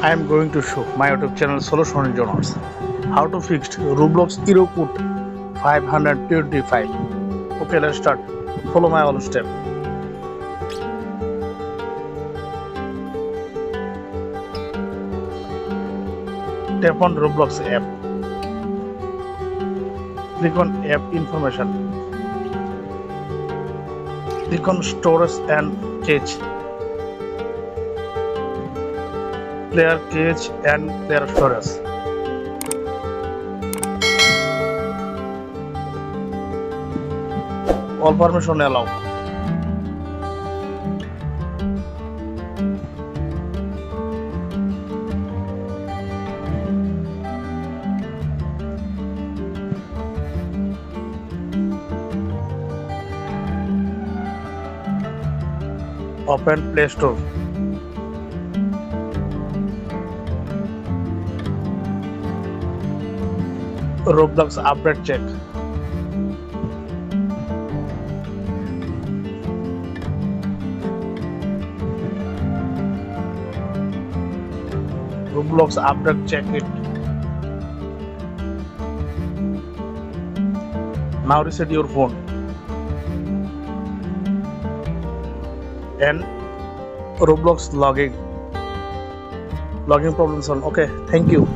I am going to show my YouTube channel Solution Engineers how to fix Roblox error code 525. Okay, let's start. Follow my all step. Tap on Roblox app. Click on app information. Click on storage and cache. Player cache and player storage. All permission allow. Open Play Store. Roblox update check. Roblox update check it. Now reset your phone and Roblox logging problem solved. Okay, thank you.